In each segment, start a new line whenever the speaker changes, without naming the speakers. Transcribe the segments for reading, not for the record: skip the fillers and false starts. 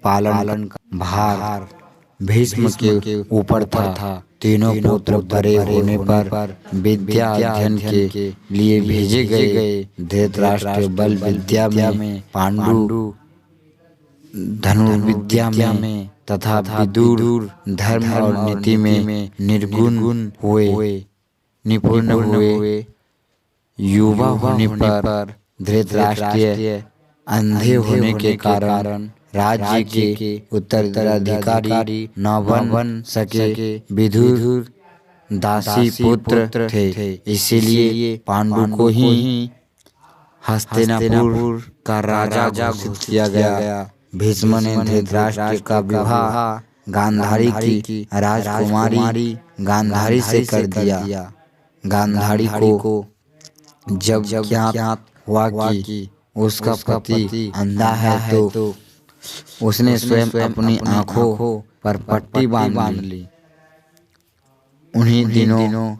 पालन का भार भीष्म के ऊपर था। तीनों पुत्र बड़े होने पर विद्या अध्ययन के लिए भेजे गए। धृतराष्ट्र बल विद्या में, पांडु धनुर्विद्या में तथा विदुर धर्म और नीति में निर्गुण हुए, निपुण हुए। युवा होने पर धृतराष्ट्र अंधे होने के कारण राज्य के उत्तराधिकारी न बन सके। विदुर दासी पुत्र थे, इसीलिए पांडु को ही हस्तिनापुर का राजा घोषित किया गया। भीष्म ने धृतराष्ट्र का विवाह गांधारी की राजकुमारी गांधारी से कर दिया। गांधारी को जब ज्ञात हुआ कि उसका पति अंधा है तो उसने स्वयं अपनी आंखों पर पट्टी बांध ली। उन्हीं दिनों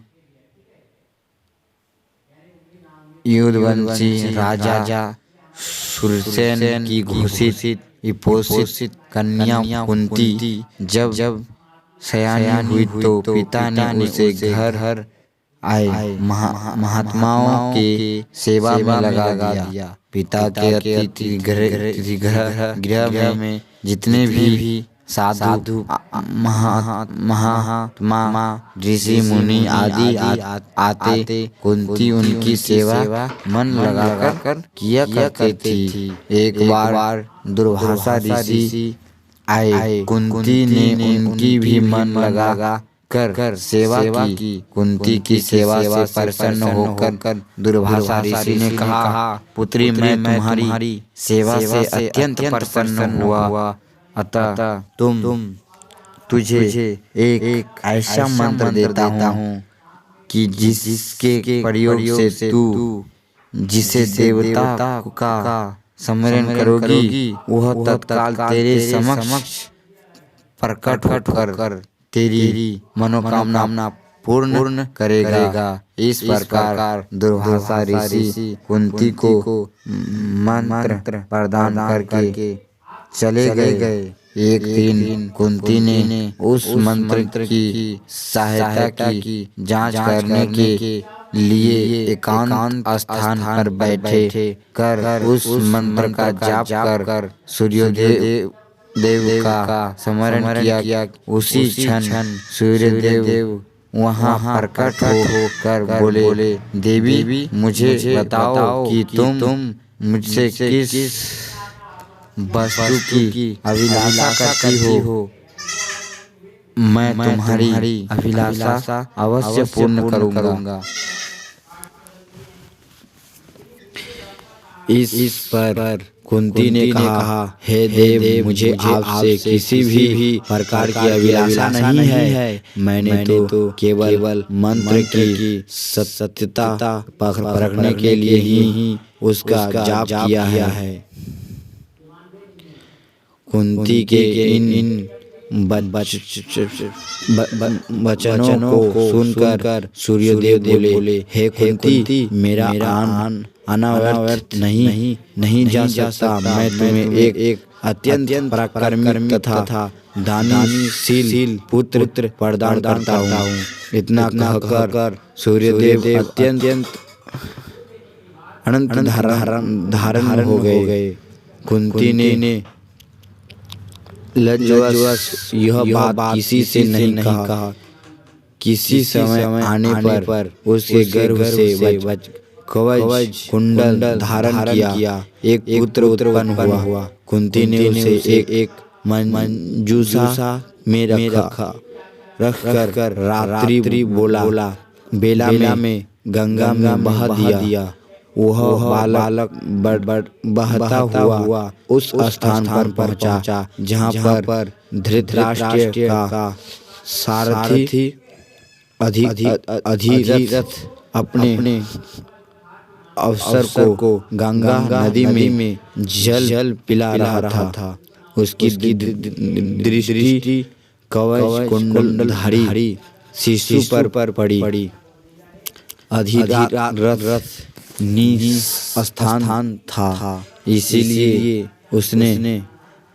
युद्धवंशी राजा शूरसेन की घोषित पोषित कन्या कुंती जब सयानी हुई तो पिता ने उसे घर आए महात्माओं के सेवा में लगा दिया। पिता के अतिथि गृह में जितने भी साधु महात्मा ऋषि मुनि आदि आते, कुंती उनकी सेवा मन लगाकर किया करती थी। एक बार दुर्वासा ऋषि आए, कुंती ने उनकी भी मन लगा कर सेवा की। कुंती की सेवा से प्रसन्न होकर दुर्वासा ऋषि ने कहा, पुत्री मैं तुम्हारी सेवा से अत्यंत प्रसन्न हुआ, अतः तुझे एक ऐसा मंत्र देता हूँ कि जिसके प्रयोग से तू जिसे देवता का स्मरण करोगी वह तत्काल तेरे समक्ष प्रकट होकर तेरी मनोकामना पूर्ण करेगा। इस प्रकार दुर्वासा ऋषि कुंती को मंत्र प्रदान करके चले गए। एक दिन कुंती ने उस मंत्र की सहायता की जांच करने के लिए एकांत स्थान पर बैठे कर उस मंत्र का जाप कर सूर्यदेव का स्मरण किया। उसी क्षण सूर्यदेव वहां प्रकट होकर बोले, देवी मुझे बताओ कि तुम मुझसे किस वस्तु की अभिलाषा करती हो। मैं तुम्हारी अभिलाषा अवश्य पूर्ण करूंगा। इस पर कुंती ने कहा, हे देव मुझे आपसे किसी भी प्रकार की अभिलाषा नहीं है। मैंने तो केवल मंत्र की सत्यता परखने के लिए ही उसका जाप किया है। कुंती के इन वचनों को सुनकर सूर्यदेव बोले, हे कुंती मेरा आना व्यर्थ नहीं जा सकता। मैं तुम्हें एक अत्यंत पराक्रमी तथा दानशील पुत्र प्रदान करता हूँ। इतना कहकर सूर्यदेव अत्यंत अनंत धारण हो गए। कुंती ने लज्जावश यह बात किसी से नहीं कहा। किसी समय आने पर उसके गर्भ से कवच कुंडल धारण किया। एक पुत्र उत्पन्न हुआ। कुंती ने उसे एक मंजूषा में रखकर रात्रि बेला में गंगा में बहा दिया। वह बालक बहता हुआ उस स्थान पर पहुंचा जहां पर धृतराष्ट्र का सारथी अधिरथ अपने अफसर को गंगा नदी में जल पिला रहा था। उसकी दृष्टि कवच कुंडलधारी शिशु पर पड़ी। अधिरथ निस्थान था, इसीलिए उसने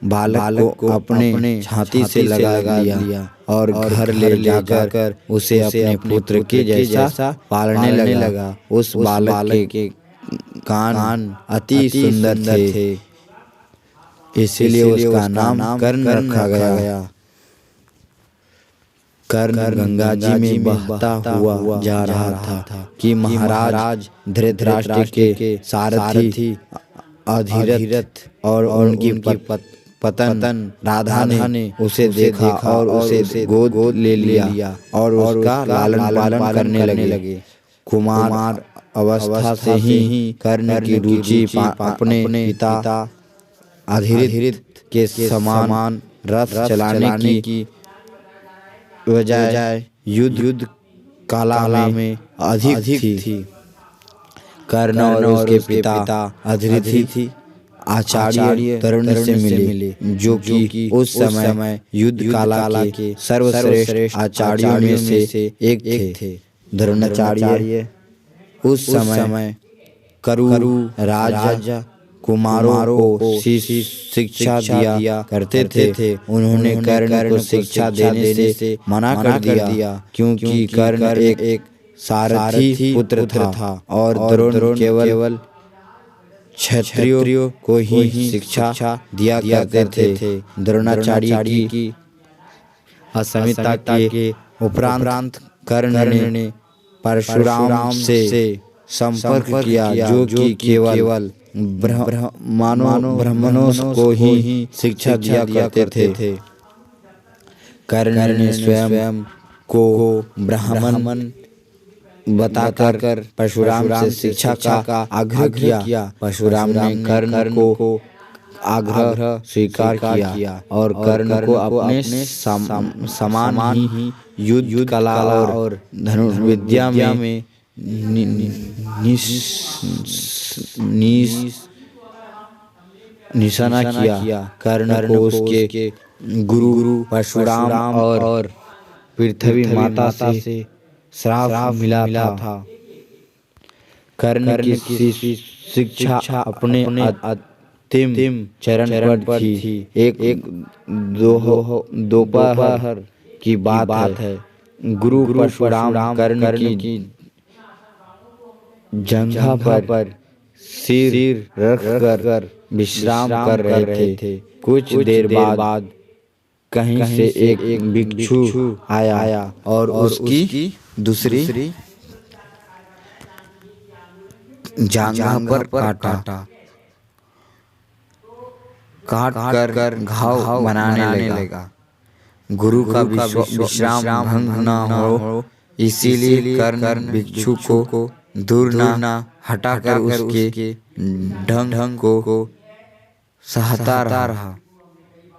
बालक को अपने छाती से लगा लिया और घर ले जाकर उसे अपने पुत्र के जैसा पालने लगा। उस बालक के कान अति सुंदर थे, इसीलिए उसका नाम कर्ण रखा गया। कर्ण गंगा जी में बहता हुआ जा रहा था कि महाराज धृतराष्ट्र के सारथी अधिरथ और उनकी पतन राधा ने उसे देखा और उसे गोद ले लिया और उसका लालन पालन करने लगे। कुमार अवस्था से ही कर्ण की रुचि अपने पिता अधिरथ के समान रथ चलाने की बजाय युद्ध कला में अधिक थी। कर्ण और उसके पिता अधिरथ आचार्य तरुण से मिले, जो कि उस समय युद्ध कला के सर्वश्रेष्ठ आचार्यों में से एक थे। द्रोणाचार्य उस समय कुरु राजा कुमारों को शिक्षा दिया करते थे। उन्होंने कर्ण को शिक्षा देने से मना कर दिया, क्योंकि कर्ण एक सारथी पुत्र था और द्रोण केवल क्षत्रियों को ही शिक्षा दिया करते थे। द्रोणाचार्य की असमिता के उपरांत कर्ण ने परशुराम से संपर्क किया, जो कि केवल ब्राह्मणों को ही शिक्षा दिया करते थे। कर्ण ने स्वयं को ब्राह्मण बताकर परशुराम से शिक्षा का आग्रह किया। परशुराम ने कर्ण को आग्रह स्वीकार किया और कर्ण को अपने समान ही युद्ध कला और धनुर्विद्या में निशाना किया। कर्ण को उसके गुरु परशुराम और पृथ्वी माता से श्राप मिला था। कर्ण की शिक्षा अपने अंतिम चरण पर थी। एक दोपहर की बात है। गुरु परशुराम कर्ण की जंघा पर सिर रखकर विश्राम कर रहे थे। कुछ देर बाद कहीं से एक भिक्षु आया और उसकी दूसरी जांघा पर काट कर घाव बनाने लगा। गुरु का विश्राम भंग न हो, इसीलिए कर्ण भिक्षु को दूर न हटाकर उसके ढंग को सहता रहा।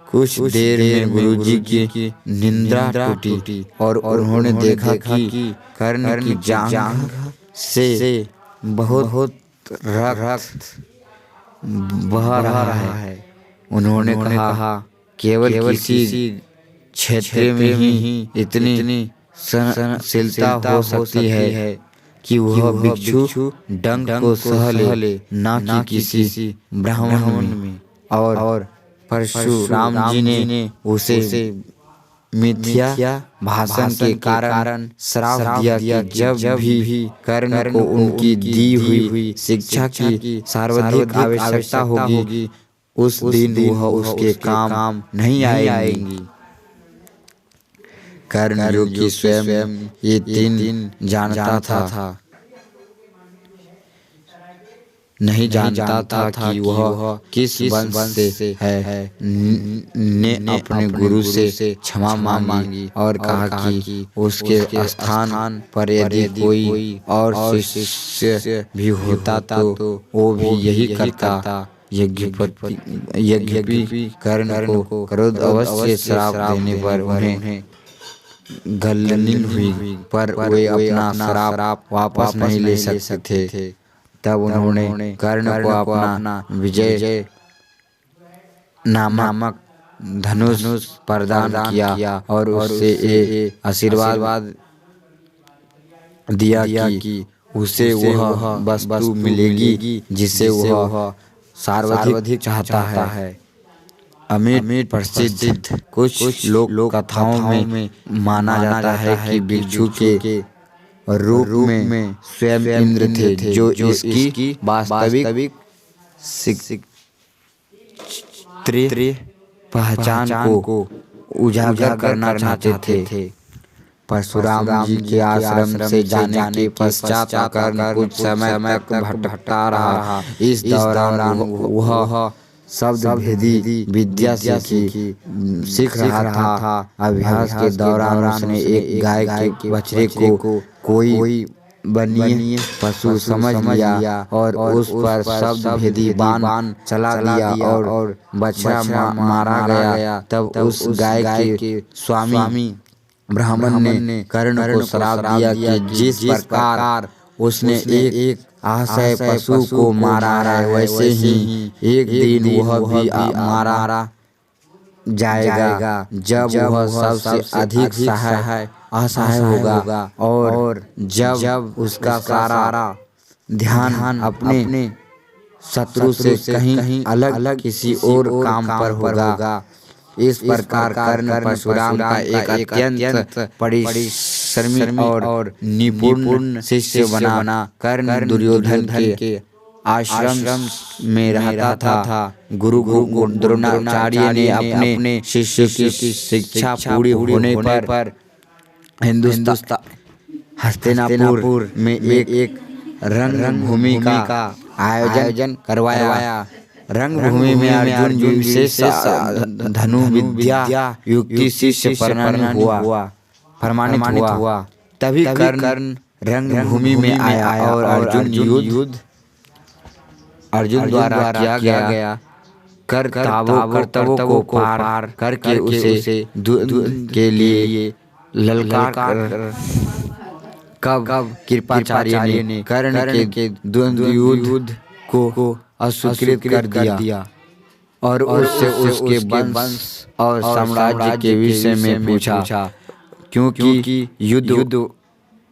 कुछ देर में गुरुजी की निंद्रा टूटी और उन्होंने देखा कि कर्ण की जांघ से बहुत रक्त बह रहा है। उन्होंने कहा, केवल किसी क्षेत्र में ही इतनी सहनशीलता हो सकती है कि वह भिक्षु डंक को सह ले, ना कि किसी ब्राह्मण में। और परशुराम जी ने उसे मिथ्या भाषण के कारण श्राप दिया कि जब भी कर्ण को उनकी दी हुई शिक्षा की सर्वाधिक आवश्यकता होगी, उस दिन वह उसके काम नहीं आएंगी। कर्ण जो कि स्वयं ये तीन जानता था, नहीं जानता था कि वह किस वंश से है, ने अपने गुरु से क्षमा मांगी और कहा कि उसके स्थान पर यदि कोई और शिष्य भी होता तो वो भी यही करता। यज्ञपति कर्ण को क्रोध अवश्य श्राप देने पर उन्हें गलनिल हुई, पर वे अपना श्राप वापस नहीं ले सकते थे। तब उन्होंने कर्ण को अपना विजय नामक धनुष प्रदान किया और उससे ये आशीर्वाद दिया कि उसे वह वस्तु मिलेगी जिसे वह सर्वाधिक चाहता है। अमिट प्रसिद्ध कुछ लोक कथाओं में माना जाता है कि भिक्षु के रूप में स्वयं इंद्र थे, जो इसकी वास्तविक पहचान को उजागर करना चाहते थे। परशुराम जी के आश्रम से जाने के पश्चात कर्ण कुछ समय तक भटकता रहा। इस दौरान वह शब्द भेदी विद्या सीख रहा था। अभ्यास के दौरान उसने एक गाय के बछड़े को कोई बनीय पशु समझ लिया और उस पर शब्द भेदी बाण चला दिया और बछड़ा मारा गया। तब उस गाय के स्वामी ब्राह्मण ने कर्ण को श्राप दिया कि जिस प्रकार उसने एक आशय पशु को मारा है, वैसे ही एक दिन वह भी मारा जाएगा, जब वह सबसे अधिक असहाय होगा और जब उसका सारा ध्यान अपने शत्रु से कहीं अलग किसी और काम पर होगा। इस प्रकार कर्ण परशुराम का एक अत्यंत परिश्रमी और निपुण शिष्य बना। कर्ण दुर्योधन के आश्रम में रहता था। गुरु द्रोणाचार्य ने अपने शिष्य की शिक्षा पूरी होने पर हस्तिनापुर में एक रंगभूमि का आयोजन करवाया। रंगभूमि में अर्जुन विशेष धनु विद्या युक्ति शिष्य प्रमाणित हुआ। तभी कर्ण रंगभूमि में आया और अर्जुन द्वारा किया गया कर्तव्यों को पार करके उसे युद्ध के लिए ललकार कब कृपाचार्य ने कर्ण के द्वंद्व युद्ध को अस्वीकृत कर दिया और उससे उसके वंश और साम्राज्य के विषय में पूछा, क्योंकि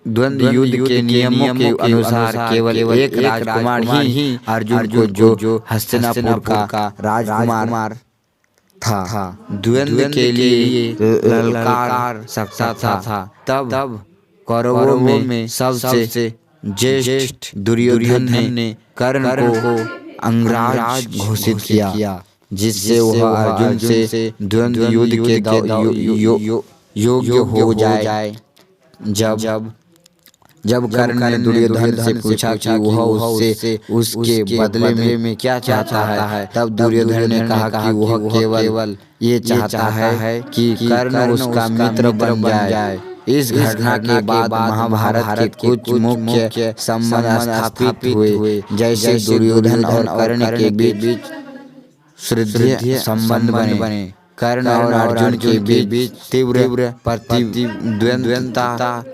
द्वंद्व युद्ध के नियमों के अनुसार केवल एक राजकुमार ही अर्जुन को जो हस्तिनापुर का राजकुमार था द्वंद्व के लिए ललकार सकता था। तब कौरवों में सबसे ज्येष्ठ दुर्योधन ने कर्ण को अंगराज घोषित किया, जिससे वह अर्जुन से द्वंद्व युद्ध के योग्य हो जाए। जब कर्ण ने दुर्योधन से पूछा कि वह उसके बदले में क्या चाहता है, तब दुर्योधन ने कहा कि वह केवल ये चाहता है कि कर्ण उसका मित्र बन जाए। इस घटना के बाद महाभारत के कुछ मुख्य संबंध स्थापित हुए, जैसे दुर्योधन और कर्ण के बीच सुदृढ़ संबंध बने। कर्ण और अर्जुन के बीच तीव्र प्रतिद्वंद्विता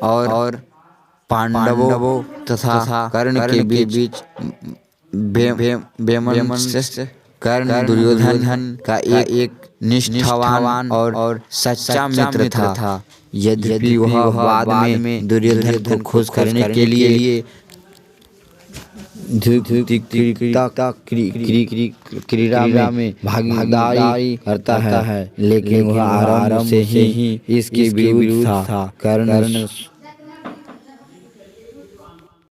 और पांडवों तथा कर्ण के बीच वैमनस्य। कर्ण दुर्योधन का एक निष्ठावान और सच्चा मित्र था। यद्यपि वह बाद में दुर्योधन को खुश करने के लिए क्रीड़ा में भागीदारी करता है, लेकिन वह आरंभ से ही इसके विरुद्ध था। कर्ण